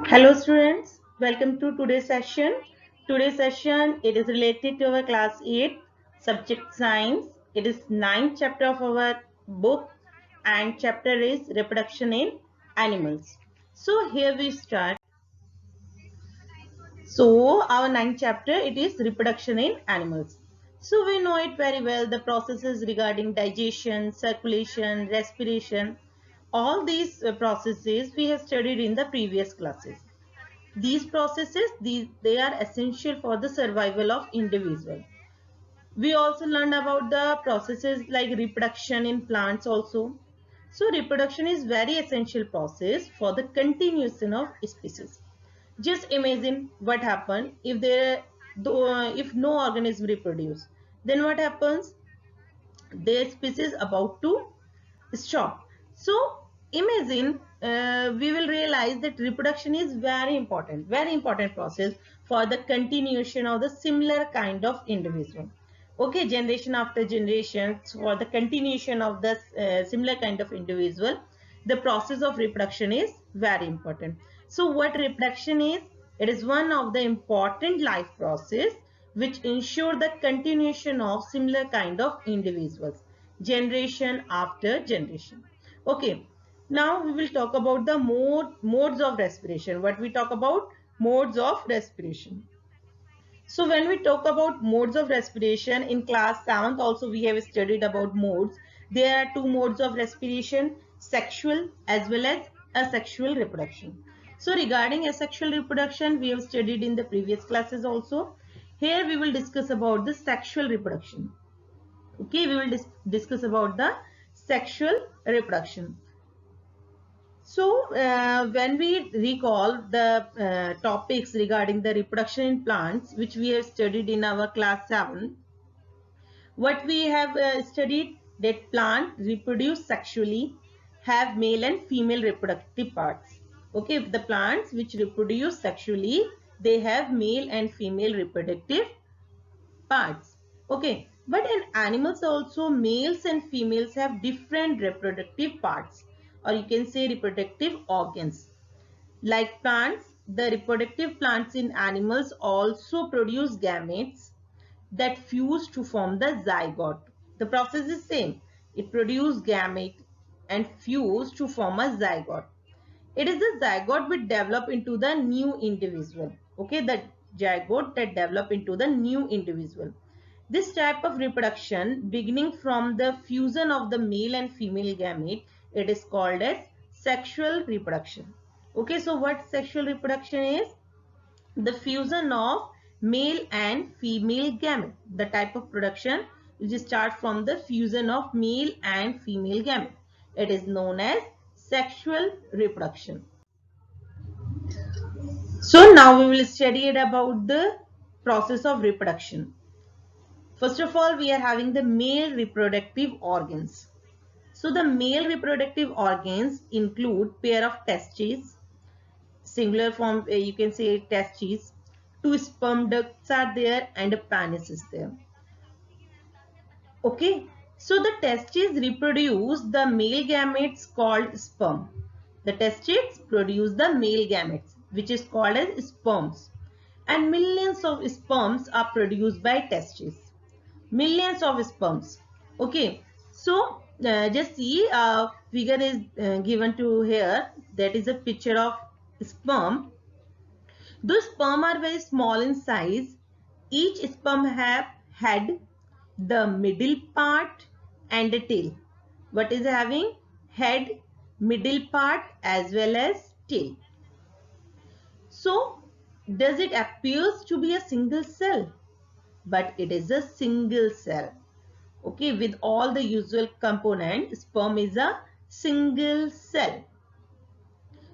Hello students, welcome to today's session. Today's session it is related to our class 8 subject science. It is ninth chapter of our book and chapter is reproduction in animals. So here we start. So our ninth chapter it is reproduction in animals. So we know it very well, the processes regarding digestion, circulation, respiration, all these processes we have studied in the previous classes. These processes, they are essential for the survival of individual. We also learned about the processes like reproduction in plants also. So reproduction is very essential process for the continuation of species. Just imagine what happens if if no organism reproduce. Then what happens? Their species about to stop. So imagine we will realize that reproduction is very important process for the continuation of the similar kind of individual. Okay, generation after generation, for the continuation of the similar kind of individual, the process of reproduction is very important. So what reproduction is? It is one of the important life process which ensure the continuation of similar kind of individuals generation after generation. Okay, now we will talk about the modes of respiration. What we talk about? Modes of respiration. So when we talk about modes of respiration in class 7th also we have studied about modes. There are two modes of respiration, sexual as well as asexual reproduction. So regarding asexual reproduction we have studied in the previous classes also. Here we will discuss about the sexual reproduction. Okay, we will discuss about the sexual reproduction. So when we recall the topics regarding the reproduction in plants which we have studied in our class 7, what we have studied that plant reproduce sexually, have male and female reproductive parts. Okay, the plants which reproduce sexually, they have male and female reproductive parts. Okay, but in animals also males and females have different reproductive parts, or you can say reproductive organs. Like plants, the reproductive plants in animals also produce gametes that fuse to form the zygote. The process is same. It produces gamete and fuse to form a zygote. It is the zygote which develop into the new individual. Okay, the zygote that develop into the new individual. This type of reproduction, beginning from the fusion of the male and female gamete, it is called as sexual reproduction. Okay, so what sexual reproduction is? The fusion of male and female gamete. The type of production which starts from the fusion of male and female gamete. It is known as sexual reproduction. So now we will study about the process of reproduction. First of all, we are having the male reproductive organs. So the male reproductive organs include pair of testes, singular form you can say testes, two sperm ducts are there and a penis is there. Okay, so the testes reproduce the male gametes called sperm. The testes produce the male gametes which is called as sperms, and millions of sperms are produced by testes. Millions of sperms. Okay, so just see figure is given to here, that is a picture of sperm. Those sperm are very small in size. Each sperm have head, the middle part and a tail. What is having? Head, middle part as well as tail. So does it appears to be a single cell? But it is a single cell. Okay, with all the usual component, sperm is a single cell.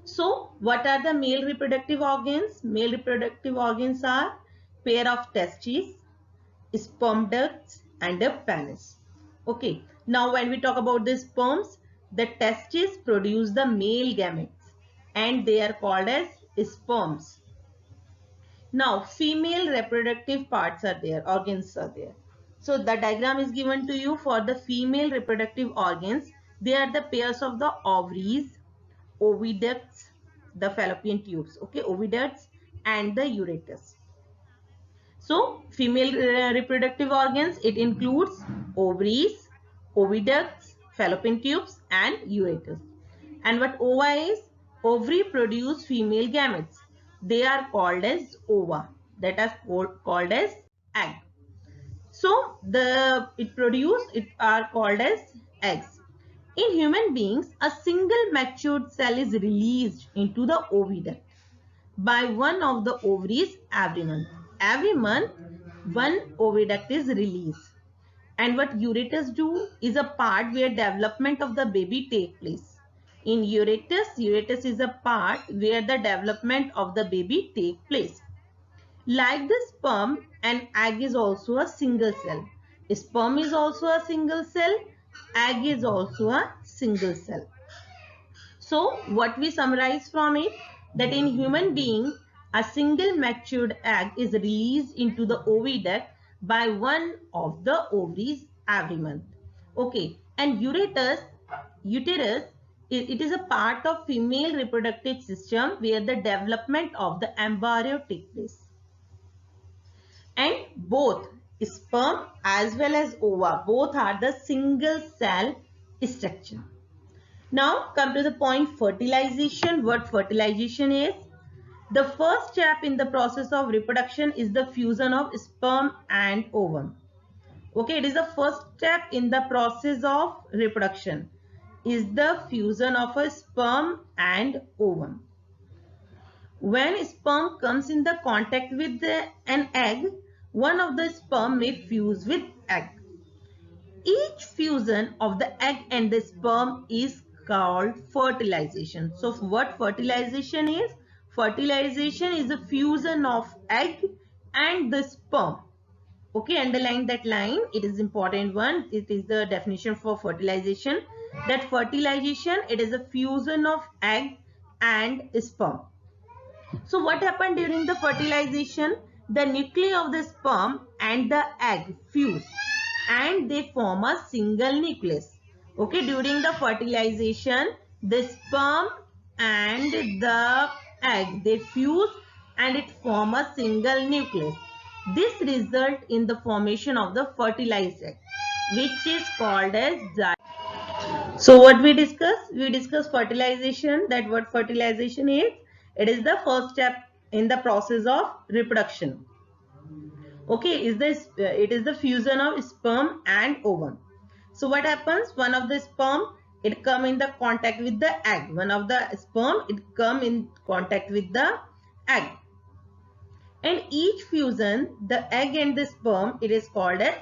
So what are the male reproductive organs? Male reproductive organs are pair of testes, sperm ducts and a penis. Okay, now when we talk about the sperms, the testes produce the male gametes and they are called as sperms. Now female reproductive parts are there, organs are there. So the diagram is given to you for the female reproductive organs. They are the pairs of the ovaries, oviducts, the fallopian tubes, okay, oviducts and the ureters. So female reproductive organs, it includes ovaries, oviducts, fallopian tubes and ureters. And what ova is? Ovary produce female gametes. They are called as ova, that are called as egg. So it are called as eggs. In human beings, a single matured cell is released into the oviduct by one of the ovaries every month. Every month, one oviduct is released. And what ureters do is a part where development of the baby take place. In ureters is a part where the development of the baby take place. Like the sperm, an egg is also a single cell. Sperm is also a single cell. Egg is also a single cell. So what we summarize from it, that in human being, a single matured egg is released into the oviduct by one of the ovaries every month. Okay, and uterus, it is a part of female reproductive system where the development of the embryo takes place. And both sperm as well as ova, both are the single cell structure. Now come to the point fertilization. What fertilization is? The first step in the process of reproduction is the fusion of sperm and ovum. Okay, it is the first step in the process of reproduction is the fusion of a sperm and ovum. When sperm comes in the contact with an egg, one of the sperm may fuse with egg. Each fusion of the egg and the sperm is called fertilization. So what fertilization is? Fertilization is the fusion of egg and the sperm. Okay, underline that line. It is important one. It is the definition for fertilization. That fertilization, it is a fusion of egg and sperm. So what happened during the fertilization? The nuclei of the sperm and the egg fuse and they form a single nucleus. Okay, during the fertilization, the sperm and the egg, they fuse and it form a single nucleus. This result in the formation of the fertilized egg, which is called as zygote. So what we discuss? We discuss fertilization, that what fertilization is. It is the first step in the process of reproduction. Okay, it is the fusion of sperm and ovum. So what happens? One of the sperm, it come in the contact with the egg. One of the sperm, it come in contact with the egg. And each fusion, the egg and the sperm, it is called as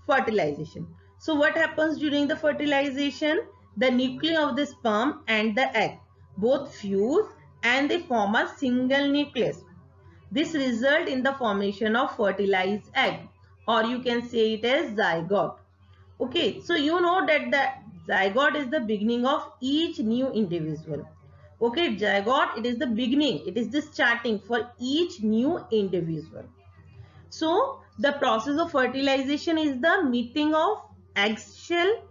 fertilization. So what happens during the fertilization? The nuclei of the sperm and the egg both fuse and they form a single nucleus. This result in the formation of fertilized egg, or you can say it as zygote. Okay, so you know that the zygote is the beginning of each new individual. Okay, zygote, it is the beginning, it is the starting for each new individual. So the process of fertilization is the meeting of egg shell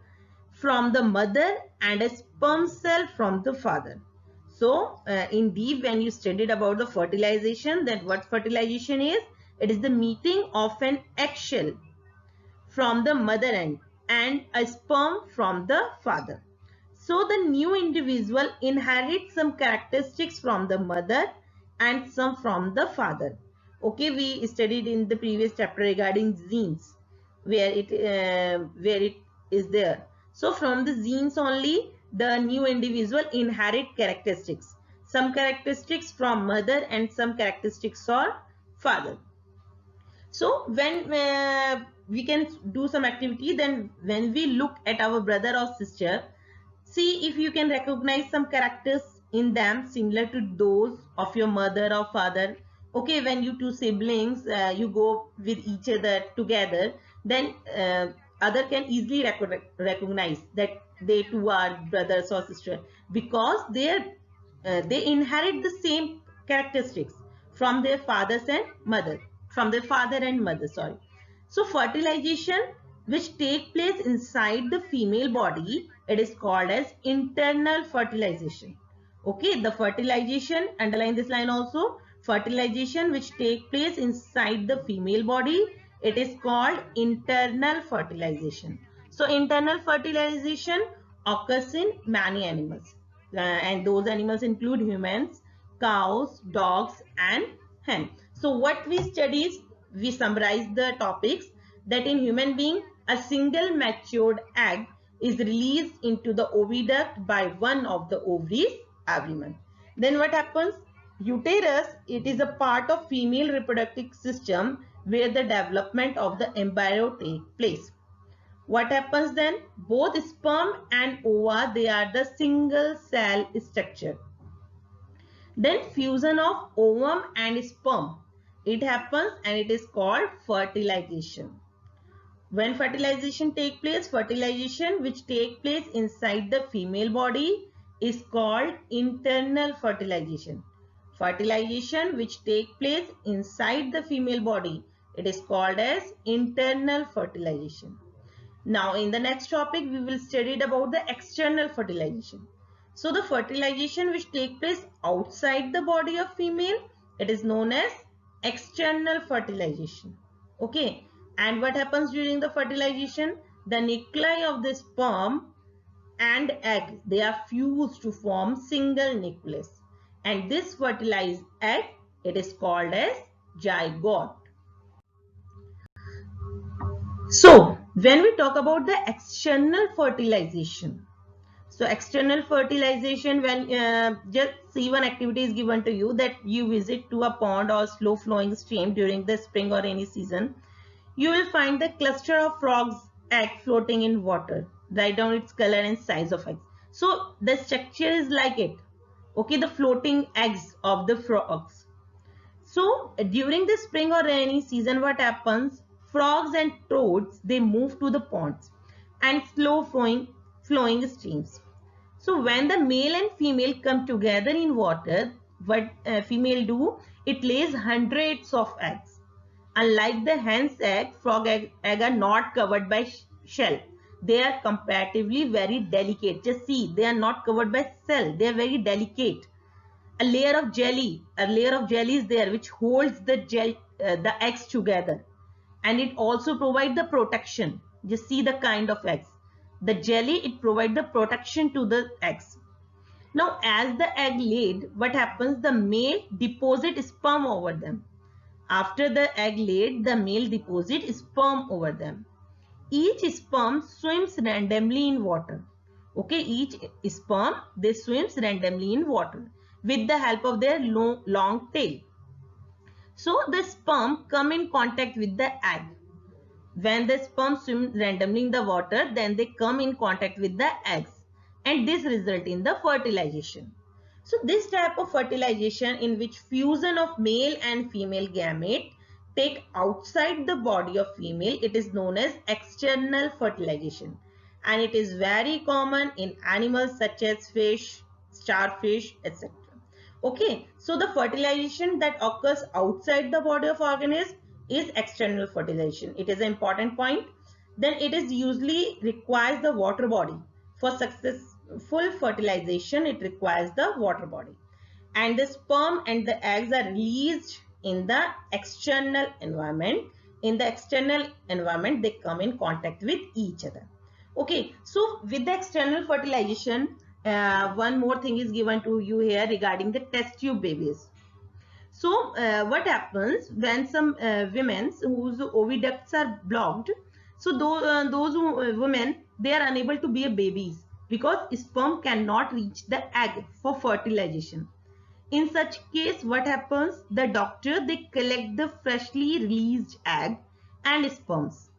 from the mother and a sperm cell from the father. So in deep, when you studied about the fertilization, that what fertilization is, it is the meeting of an eggshell from the mother end and a sperm from the father. So the new individual inherits some characteristics from the mother and some from the father. Okay, we studied in the previous chapter regarding genes, where it is there. So from the genes only, the new individual inherit characteristics. Some characteristics from mother and some characteristics from father. So when we can do some activity, then when we look at our brother or sister, see if you can recognize some characters in them similar to those of your mother or father. Okay, when you two siblings, you go with each other together, then other can easily recognize that they two are brothers or sisters, because they inherit the same characteristics from their fathers and mother, sorry. So fertilization, which take place inside the female body, it is called as internal fertilization. Okay, the fertilization, underline this line also, fertilization which take place inside the female body, it is called internal fertilization. So internal fertilization occurs in many animals, and those animals include humans, cows, dogs, and hen. So what we study is, we summarize the topics, that in human being a single matured egg is released into the oviduct by one of the ovaries every month. Then what happens? Uterus, it is a part of female reproductive system where the development of the embryo take place. What happens then? Both sperm and ova, they are the single cell structure. Then fusion of ovum and sperm, it happens and it is called fertilization. When fertilization take place, fertilization which take place inside the female body is called internal fertilization. Fertilization which take place inside the female body, it is called as internal fertilization. Now in the next topic, we will study about the external fertilization. So the fertilization which take place outside the body of female, it is known as external fertilization. Okay. And what happens during the fertilization? The nuclei of the sperm and egg, they are fused to form single nucleus. And this fertilized egg, it is called as zygote. So, when we talk about the external fertilization, so external fertilization, when just see one activity is given to you, that you visit to a pond or slow flowing stream during the spring or rainy season, you will find the cluster of frogs egg floating in water. Write down its color and size of eggs. So the structure is like it. Okay, the floating eggs of the frogs. So during the spring or rainy season, what happens? Frogs and toads, they move to the ponds and slow flowing streams. So when the male and female come together in water, what female do? It lays hundreds of eggs. Unlike the hen's egg, frog egg are not covered by shell. They are comparatively very delicate. Just see, they are not covered by cell. They are very delicate. A layer of jelly is there which holds the eggs together, and it also provides the protection. Just see the kind of eggs. The jelly, it provides the protection to the eggs. Now, as the egg laid, what happens? The male deposits sperm over them. After the egg laid, the male deposits sperm over them. Each sperm swims randomly in water. Okay, each sperm, they swims randomly in water with the help of their long tail. So the sperm come in contact with the egg. When the sperm swim randomly in the water, then they come in contact with the eggs, and this result in the fertilization. So this type of fertilization, in which fusion of male and female gamete take outside the body of female, it is known as external fertilization, and it is very common in animals such as fish, starfish, etc. Okay, so the fertilization that occurs outside the body of organism is external fertilization. It is an important point. Then it is usually requires the water body. For successful fertilization, it requires the water body. And the sperm and the eggs are released in the external environment. In the external environment, they come in contact with each other. Okay, so with the external fertilization, one more thing is given to you here regarding the test tube babies. So what happens when some women whose oviducts are blocked, so those women, they are unable to bear babies because sperm cannot reach the egg for fertilization. In such case, what happens? The doctor, they collect the freshly released egg and sperms,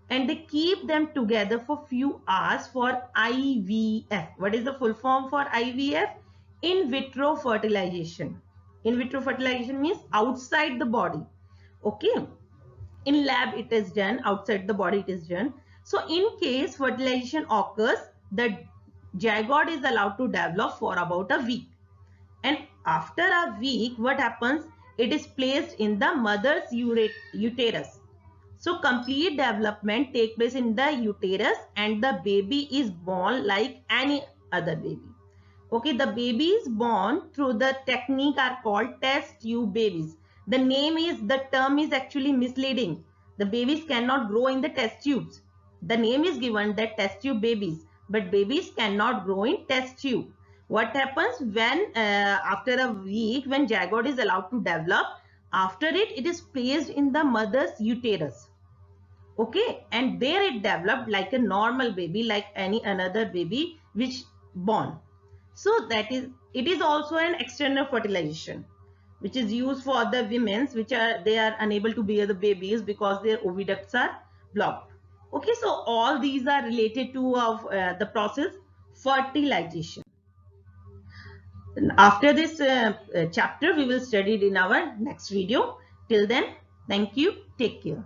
and they keep them together for few hours for IVF. What is the full form for IVF? In vitro fertilization. In vitro fertilization means outside the body. Okay. In lab it is done, outside the body it is done. So in case fertilization occurs, the zygote is allowed to develop for about a week. And after a week, what happens? It is placed in the mother's uterus. So complete development takes place in the uterus, and the baby is born like any other baby. Okay, the babies born through the technique are called test tube babies. The term is actually misleading. The babies cannot grow in the test tubes. The name is given that test tube babies, but babies cannot grow in test tube. What happens when after a week, when zygote is allowed to develop, after it is placed in the mother's uterus. Okay, and there it developed like a normal baby, like any another baby which born. So it is also an external fertilization which is used for the women's which are they are unable to bear the babies because their oviducts are blocked. Okay, so all these are related to the process fertilization. After this chapter we will study it in our next video. Till then, thank you, take care.